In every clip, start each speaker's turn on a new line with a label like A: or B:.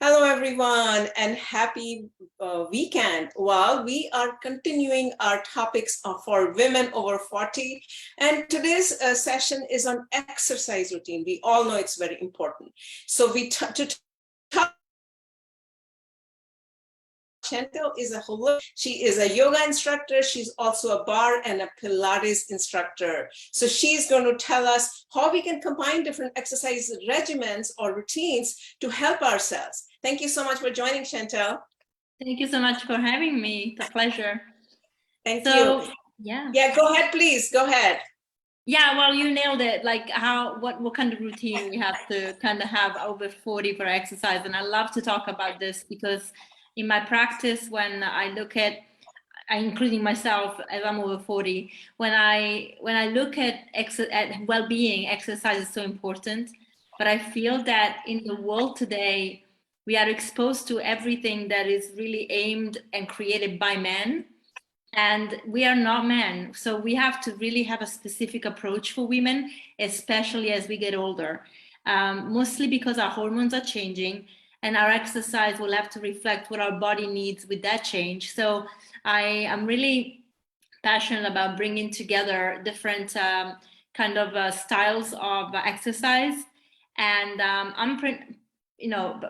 A: Hello, everyone, and happy weekend. Well, we are continuing our topics for women over 40, and today's session is on exercise routine. We all know it's very important. So to talk, Chantal is she is a yoga instructor. She's also a Barre and a Pilates instructor. So she's going to tell us how we can combine different exercise regimens or routines to help ourselves. Thank you so much for joining, Chantal.
B: Thank you so much for having me. It's a pleasure.
A: Thank you. Yeah, go ahead, please. Go ahead.
B: Yeah, well, you nailed it. Like what kind of routine we have to kind of have over 40 for exercise. And I love to talk about this because in my practice, when I look at, including myself as I'm over 40, when I look at well-being, exercise is so important. But I feel that in the world today, we are exposed to everything that is really aimed and created by men. And we are not men, so we have to really have a specific approach for women, especially as we get older, mostly because our hormones are changing and our exercise will have to reflect what our body needs with that change. So I am really passionate about bringing together different kind of styles of exercise. And I'm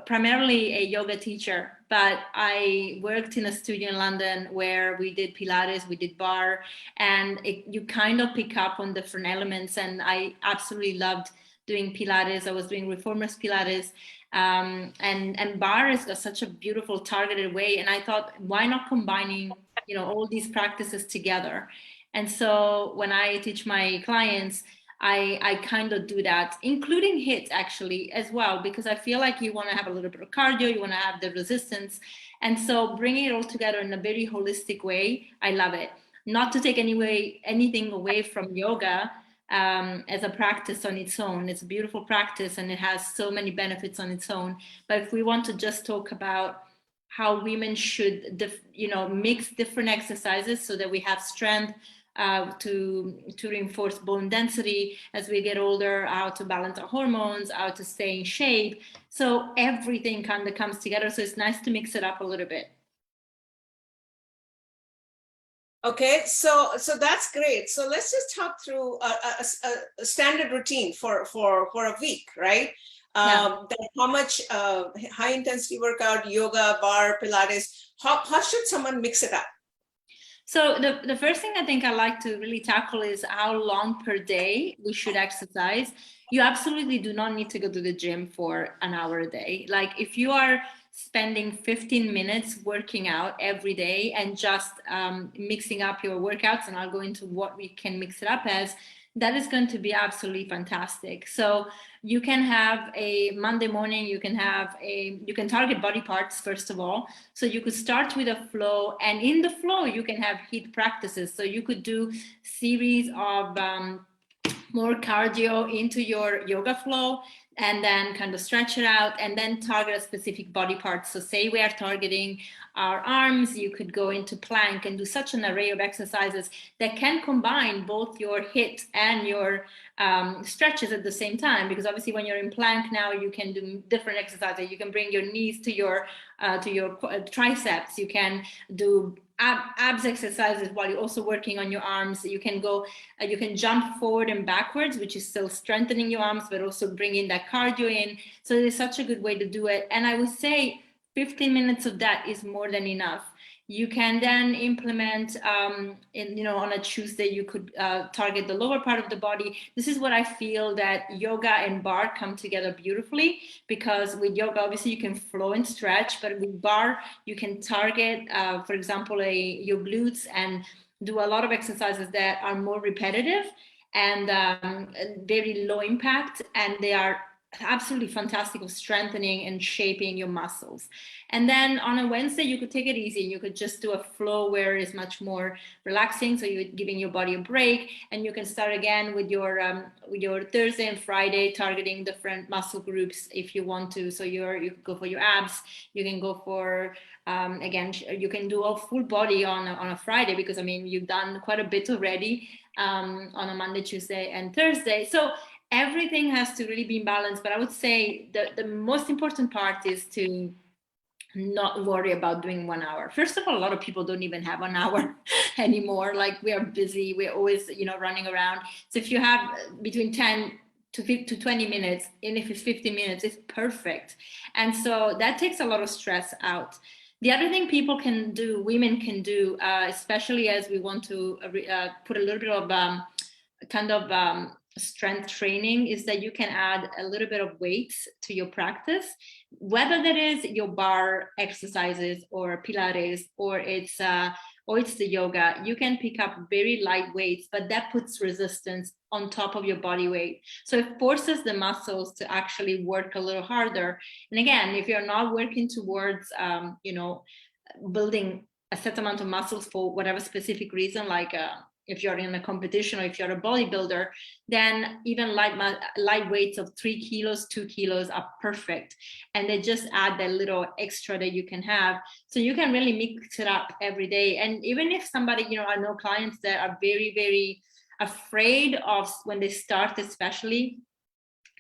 B: primarily a yoga teacher, but I worked in a studio in London where we did Pilates, we did Barre, and you kind of pick up on different elements. And I absolutely loved doing Pilates. I was doing reformers Pilates, and Barre has got such a beautiful targeted way. And I thought, why not combining, all these practices together? And so when I teach my clients, I kind of do that, including HIIT actually as well, because I feel like you want to have a little bit of cardio, you want to have the resistance. And so bringing it all together in a very holistic way, I love it. Not to take anything away from yoga as a practice on its own. It's a beautiful practice and it has so many benefits on its own. But if we want to just talk about how women should, mix different exercises so that we have strength, to reinforce bone density as we get older, how to balance our hormones, how to stay in shape. So everything kind of comes together. So it's nice to mix it up a little bit.
A: Okay, so that's great. So let's just talk through a standard routine for a week, right? How much high intensity workout, yoga, Barre, Pilates, how should someone mix it up?
B: So the first thing I think I like to really tackle is how long per day we should exercise. You absolutely do not need to go to the gym for an hour a day. Like if you are spending 15 minutes working out every day and just mixing up your workouts, and I'll go into what we can mix it up as, that is going to be absolutely fantastic. So you can have a Monday morning, you can target body parts first of all. So you could start with a flow, and in the flow you can have HIIT practices. So you could do series of more cardio into your yoga flow, and then kind of stretch it out and then target a specific body part. So say we are targeting our arms, you could go into plank and do such an array of exercises that can combine both your HIIT and your stretches at the same time. Because obviously when you're in plank now, you can do different exercises. You can bring your knees to your triceps. You can do abs exercises while you're also working on your arms. You can go, you can jump forward and backwards, which is still strengthening your arms, but also bringing that cardio in. So it's such a good way to do it. And I would say 15 minutes of that is more than enough. You can then implement, on a Tuesday, you could target the lower part of the body. This is what I feel that yoga and Barre come together beautifully, because with yoga, obviously you can flow and stretch, but with Barre, you can target, for example, your glutes and do a lot of exercises that are more repetitive and very low impact, and they are absolutely fantastic of strengthening and shaping your muscles. And then on a Wednesday, you could take it easy. You could just do a flow where it's much more relaxing. So you're giving your body a break, and you can start again with your Thursday and Friday, targeting different muscle groups if you want to. So you could go for your abs. You can go for again, you can do a full body on a Friday, because I mean you've done quite a bit already on a Monday, Tuesday, and Thursday. So everything has to really be in balance. But I would say the most important part is to not worry about doing 1 hour. First of all, a lot of people don't even have 1 hour anymore. Like, we are busy, we're always, you know, running around. So if you have between 10 to 20 minutes, and if it's 50 minutes, it's perfect. And so that takes a lot of stress out. The other thing people can do, women can do, especially as we want to put a little bit of strength training, is that you can add a little bit of weights to your practice, whether that is your bar exercises or pilates, or it's the yoga. You can pick up very light weights, but that puts resistance on top of your body weight. So it forces the muscles to actually work a little harder. And again, if you're not working towards, you know, building a set amount of muscles for whatever specific reason, like if you're in a competition or if you're a bodybuilder, then even light weights of 3 kilos, 2 kilos are perfect. And they just add that little extra that you can have. So you can really mix it up every day. And even if somebody, you know, I know clients that are very, very afraid of, when they start especially,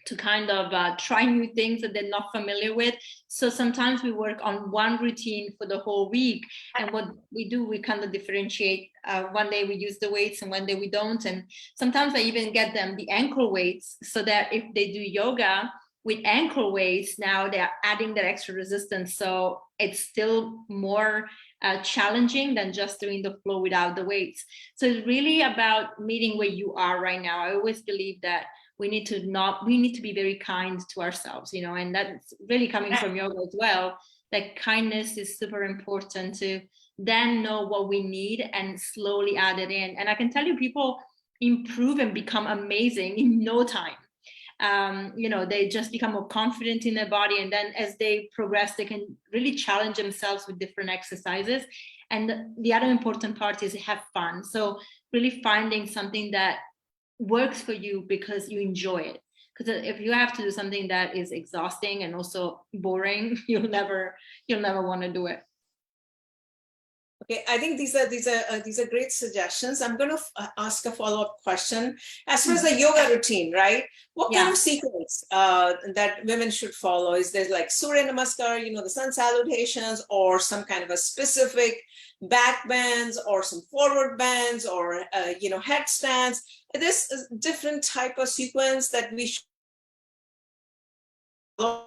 B: to kind of try new things that they're not familiar with. So sometimes we work on one routine for the whole week. And what we do, we kind of differentiate. One day we use the weights and one day we don't. And sometimes I even get them the ankle weights, so that if they do yoga with ankle weights, now they're adding that extra resistance. So it's still more challenging than just doing the flow without the weights. So it's really about meeting where you are right now. I always believe that we need to be very kind to ourselves, you know, and that's really coming from yoga as well. That kindness is super important, to then know what we need and slowly add it in. And I can tell you, people improve and become amazing in no time. You know, they just become more confident in their body. And then as they progress, they can really challenge themselves with different exercises. And the other important part is have fun. So really finding something that works for you because you enjoy it. Because if you have to do something that is exhausting and also boring, you'll never want to do it.
A: Okay, I think these are great suggestions. I'm going to ask a follow-up question. As far as the yoga routine, right? What kind of sequence that women should follow? Is there like Surya Namaskar, you know, the sun salutations, or some kind of a specific back bends, or some forward bends, or you know, headstands? This is different type of sequence that we should follow.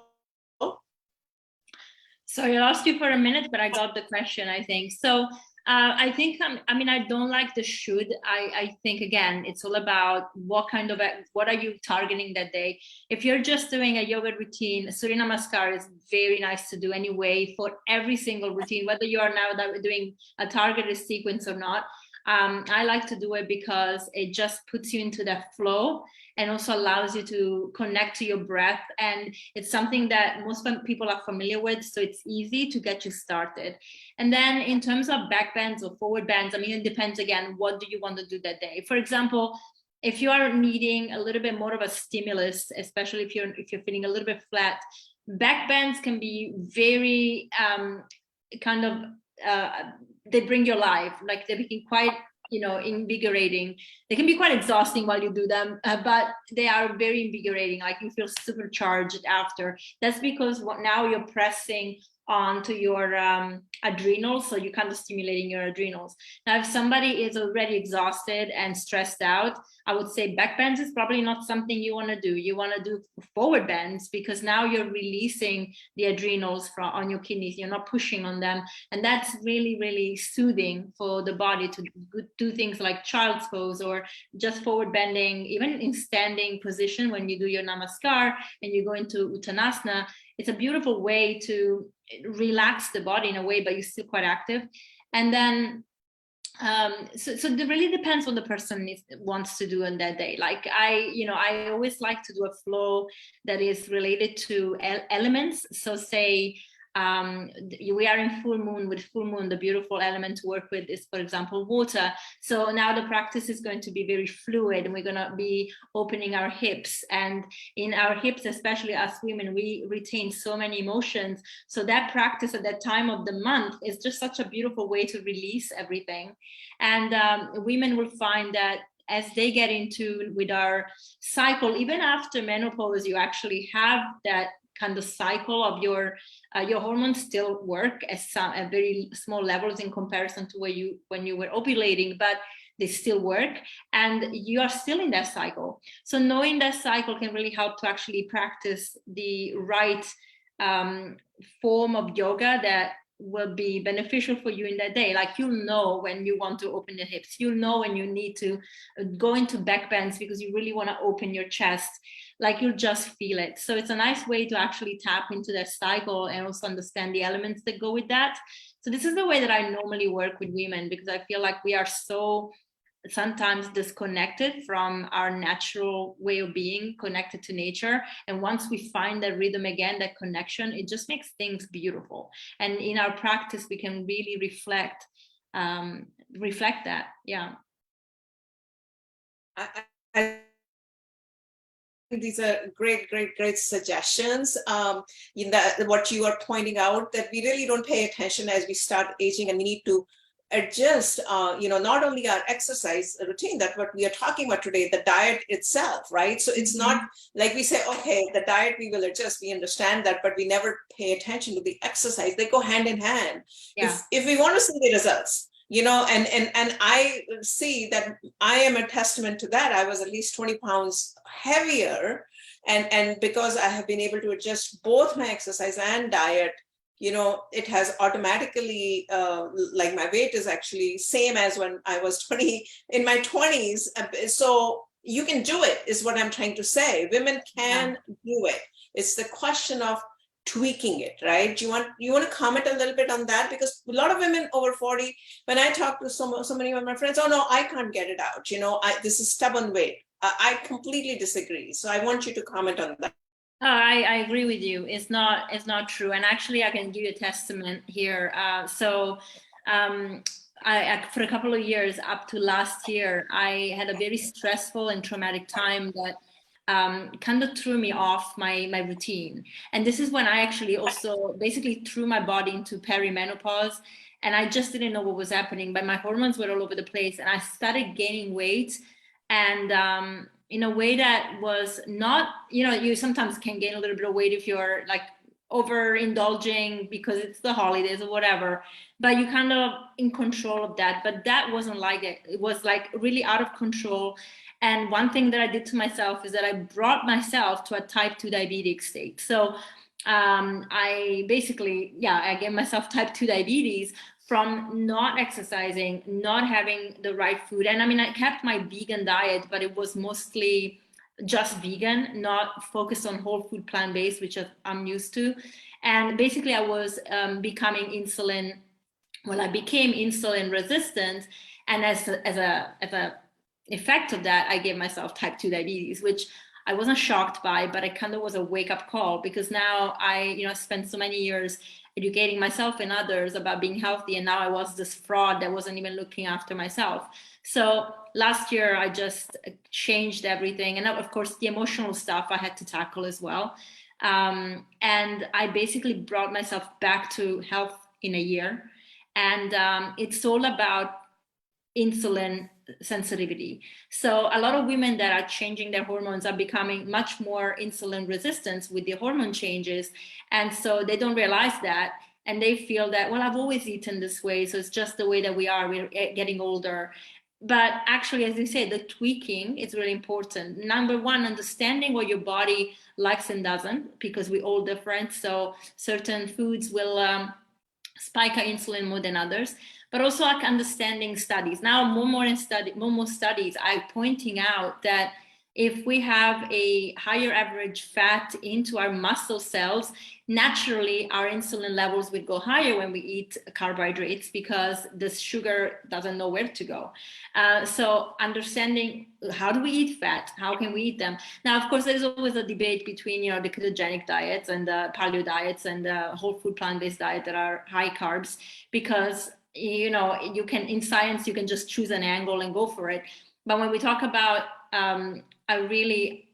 B: Sorry, I lost you for a minute, but I got the question, I think. So I think, I mean, I don't like the should. I think, again, it's all about what are you targeting that day. If you're just doing a yoga routine, Surya Namaskar is very nice to do anyway for every single routine, whether you are now doing a targeted sequence or not. I like to do it because it just puts you into that flow and also allows you to connect to your breath. And it's something that most people are familiar with, so it's easy to get you started. And then in terms of back bends or forward bends, I mean, it depends, again, what do you want to do that day? For example, if you are needing a little bit more of a stimulus, especially if you're feeling a little bit flat, back bends can be very they bring your life, like they become quite, you know, invigorating. They can be quite exhausting while you do them, but they are very invigorating. Like, you feel supercharged after. That's because now you're pressing onto your adrenals, so you're kind of stimulating your adrenals. Now, if somebody is already exhausted and stressed out, I would say back bends is probably not something you want to do. You want to do forward bends, because now you're releasing the adrenals on your kidneys. You're not pushing on them, and that's really, really soothing for the body to do things like child's pose or just forward bending, even in standing position when you do your namaskar and you go into uttanasana. It's a beautiful way to relax the body in a way, but you're still quite active. And then so it really depends what the person wants to do on that day. Like, I always like to do a flow that is related to elements. So say we are in full moon. With full moon, the beautiful element to work with is, for example, water. So now the practice is going to be very fluid, and we're going to be opening our hips. And in our hips, especially as women, we retain so many emotions. So that practice at that time of the month is just such a beautiful way to release everything. And women will find that as they get into with our cycle, even after menopause, you actually have that kind of cycle of your hormones still work at very small levels in comparison to when you were ovulating, but they still work and you are still in that cycle. So knowing that cycle can really help to actually practice the right form of yoga that will be beneficial for you in that day. Like, you'll know when you want to open the hips, you'll know when you need to go into back bends because you really want to open your chest. Like, you'll just feel it. So it's a nice way to actually tap into that cycle and also understand the elements that go with that. So this is the way that I normally work with women, because I feel like we are so sometimes disconnected from our natural way of being, connected to nature. And once we find that rhythm again, that connection, it just makes things beautiful. And in our practice, we can really reflect that. Yeah.
A: I these are great suggestions. In that, what you are pointing out, that we really don't pay attention as we start aging, and we need to adjust, not only our exercise routine, that what we are talking about today, the diet itself, right? So it's not like we say, okay, the diet we will adjust, we understand that, but we never pay attention to the exercise. They go hand in hand.
B: Yeah.
A: If we want to see the results, and I see that I am a testament to that. I was at least 20 pounds heavier, and because I have been able to adjust both my exercise and diet, it has automatically, like, my weight is actually same as when I was in my 20s. So you can do it, is what I'm trying to say. Women can do it. It's the question of tweaking it, right? You want to comment a little bit on that? Because a lot of women over 40, when I talk to so many of my friends, oh no, I can't get it out. This is stubborn weight. I completely disagree. So I want you to comment on that.
B: I agree with you. It's not true. And actually, I can give you a testament here. For a couple of years, up to last year, I had a very stressful and traumatic time that kind of threw me off my routine. And this is when I actually also basically threw my body into perimenopause, and I just didn't know what was happening, but my hormones were all over the place, and I started gaining weight, and in a way that was not, you sometimes can gain a little bit of weight if you're like overindulging because it's the holidays or whatever, but you kind of in control of that. But that wasn't like it. It was like really out of control. And one thing that I did to myself is that I brought myself to a type 2 diabetic state. So I basically, I gave myself type 2 diabetes from not exercising, not having the right food. And I mean, I kept my vegan diet, but it was mostly just vegan, not focused on whole food, plant-based, which I'm used to. And basically I was becoming insulin. Well, I became insulin resistant. And as a effect of that, I gave myself type 2 diabetes, which I wasn't shocked by, but it kind of was a wake-up call, because now I spent so many years educating myself and others about being healthy, and now I was this fraud that wasn't even looking after myself. So last year I just changed everything, and of course the emotional stuff I had to tackle as well, and I basically brought myself back to health in a year. And it's all about insulin sensitivity. So a lot of women that are changing their hormones are becoming much more insulin resistant with the hormone changes. And so they don't realize that. And they feel that, well, I've always eaten this way, so it's just the way that we're getting older. But actually, as you say, the tweaking is really important. Number one, understanding what your body likes and doesn't, because we're all different. So certain foods will spike our insulin more than others. But also like understanding studies. Now more studies are pointing out that if we have a higher average fat into our muscle cells, naturally our insulin levels would go higher when we eat carbohydrates, because the sugar doesn't know where to go. So understanding how do we eat fat, how can we eat them? Now, of course, there's always a debate between the ketogenic diets and the paleo diets and the whole food plant-based diet that are high carbs, because you can, in science, you can just choose an angle and go for it. But when we talk about I really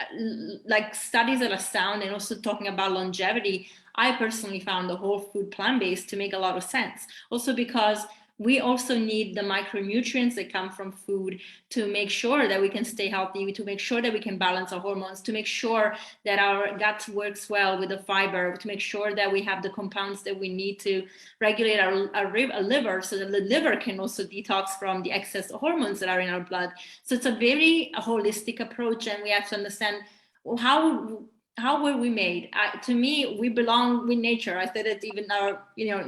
B: like studies that are sound, and also talking about longevity, I personally found the whole food plant-based to make a lot of sense. Also because we also need the micronutrients that come from food to make sure that we can stay healthy, to make sure that we can balance our hormones, to make sure that our gut works well with the fiber, to make sure that we have the compounds that we need to regulate our liver, so that the liver can also detox from the excess hormones that are in our blood. So it's a very holistic approach, and we have to understand how were we made? To me, we belong with nature. I said it even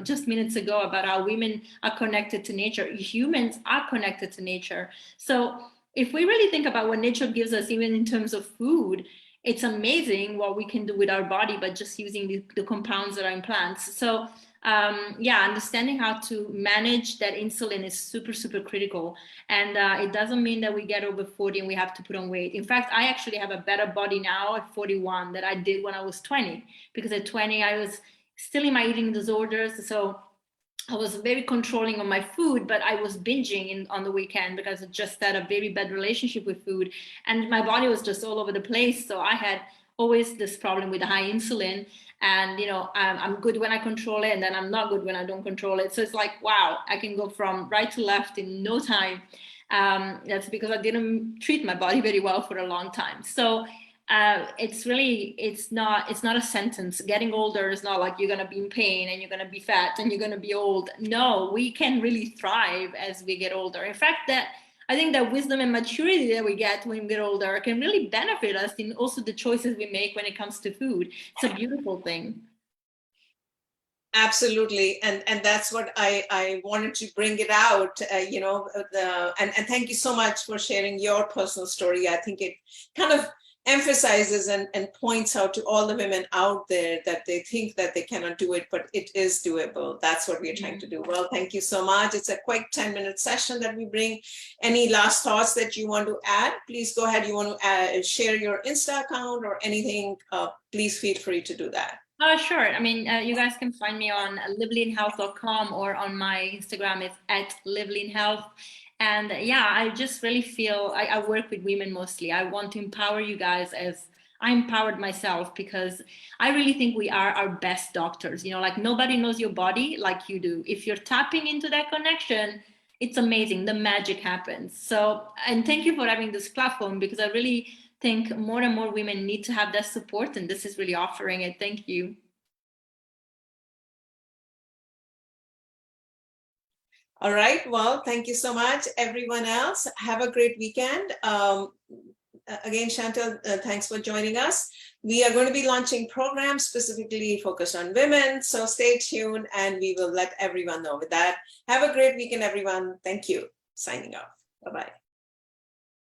B: just minutes ago about how women are connected to nature. Humans are connected to nature. So if we really think about what nature gives us, even in terms of food, it's amazing what we can do with our body by just using the compounds that are in plants. So understanding how to manage that insulin is super, super critical. And it doesn't mean that we get over 40 and we have to put on weight. In fact, I actually have a better body now at 41 than I did when I was 20, because at 20, I was still in my eating disorders. So I was very controlling on my food, but I was binging on the weekend because I just had a very bad relationship with food. And my body was just all over the place. So I had always this problem with high insulin. And, I'm good when I control it, and then I'm not good when I don't control it. So it's like, wow, I can go from right to left in no time. That's because I didn't treat my body very well for a long time. So it's not a sentence. Getting older is not like you're going to be in pain and you're going to be fat and you're going to be old. No, we can really thrive as we get older. In fact, I think that wisdom and maturity that we get when we get older can really benefit us in also the choices we make when it comes to food. It's a beautiful thing.
A: Absolutely. And that's what I wanted to bring it out, and thank you so much for sharing your personal story. I think it kind of emphasizes and points out to all the women out there that they think that they cannot do it, but it is doable. That's what we're trying to do. Well, thank you so much. It's a quick 10-minute session that we bring. Any last thoughts that you want to add? Please go ahead. You want to share your Insta account or anything? Please feel free to do that.
B: Sure. I mean, you guys can find me on liveleanhealth.com, or on my Instagram, it's @liveleanhealth. And I just really feel I work with women mostly. I want to empower you guys as I empowered myself, because I really think we are our best doctors. Like nobody knows your body like you do. If you're tapping into that connection, it's amazing. The magic happens. So, and thank you for having this platform, because I really think more and more women need to have that support, and this is really offering it. Thank you.
A: All right. Well, thank you so much, everyone else. Have a great weekend. Again, Chantal, thanks for joining us. We are going to be launching programs specifically focused on women. So stay tuned and we will let everyone know with that. Have a great weekend, everyone. Thank you. Signing off. Bye-bye.